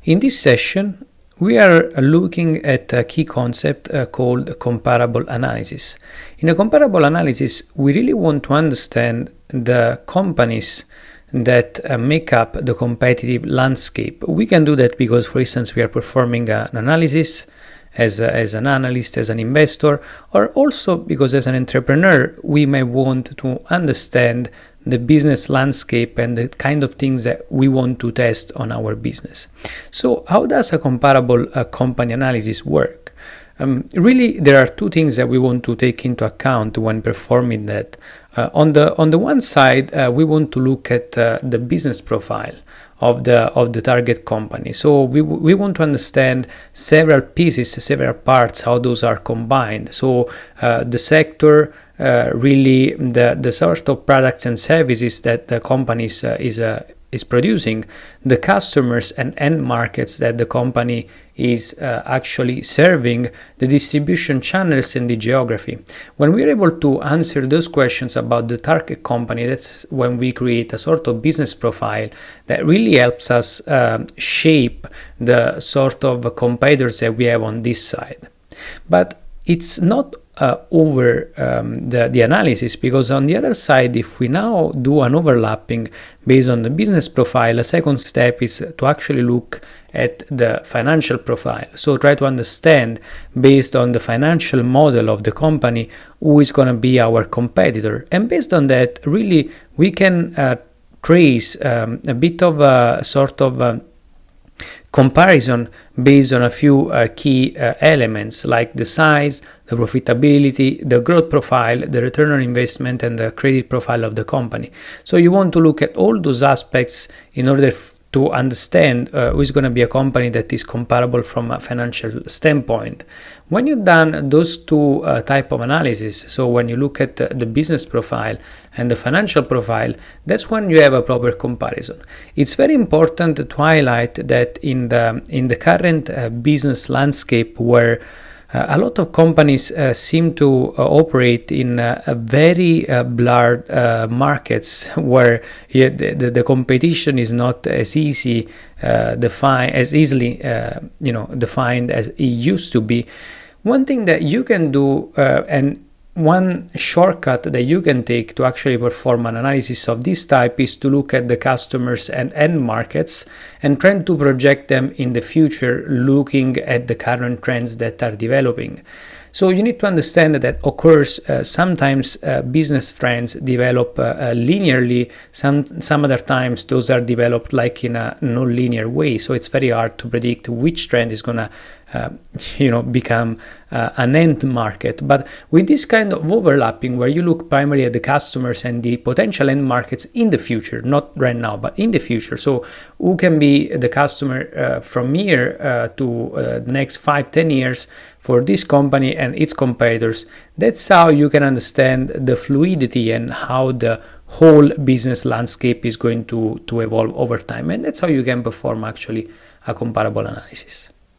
In this session, we are looking at a key concept called comparable analysis. In a comparable analysis, we really want to understand the companies that make up the competitive landscape. We can do that because, for instance, we are performing an analysis as an analyst, as an investor, or also because as an entrepreneur, we may want to understand the business landscape and the kind of things that we want to test on our business. So how does a comparable company analysis work? Really, there are two things that we want to take into account when performing that. On the one side, we want to look at the business profile of the target company. So we want to understand several pieces, several parts, how those are combined. So the sector, really the sort of products and services that the company is producing, the customers and end markets that the company is actually serving, the distribution channels and the geography. When we're able to answer those questions about the target company, that's when we create a sort of business profile that really helps us shape the sort of competitors that we have on this side. But it's not over the analysis, because on the other side, if we now do an overlapping based on the business profile, a second step is to actually look at the financial profile. So try to understand, based on the financial model of the company, who is going to be our competitor. And based on that, really, we can trace a bit of a sort of comparison based on a few key elements like the size, the profitability, the growth profile, the return on investment, and the credit profile of the company. So you want to look at all those aspects in order to understand who is going to be a company that is comparable from a financial standpoint. When you've done those two type of analysis, so when you look at the business profile and the financial profile, that's when you have a proper comparison. It's very important to highlight that in the current business landscape, where a lot of companies seem to operate in a very blurred markets, where the competition is not as easily defined as it used to be. One thing that you can do, and one shortcut that you can take to actually perform an analysis of this type, is to look at the customers and end markets and try to project them in the future, looking at the current trends that are developing. So you need to understand that occurs sometimes business trends develop linearly, some other times those are developed like in a non-linear way. So it's very hard to predict which trend is going to become an end market. But with this kind of overlapping, where you look primarily at the customers and the potential end markets in the future, not right now, but in the future. So who can be the customer from here to the next 5-10 years for this company and its competitors? That's how you can understand the fluidity and how the whole business landscape is going to evolve over time. And that's how you can perform actually a comparable analysis.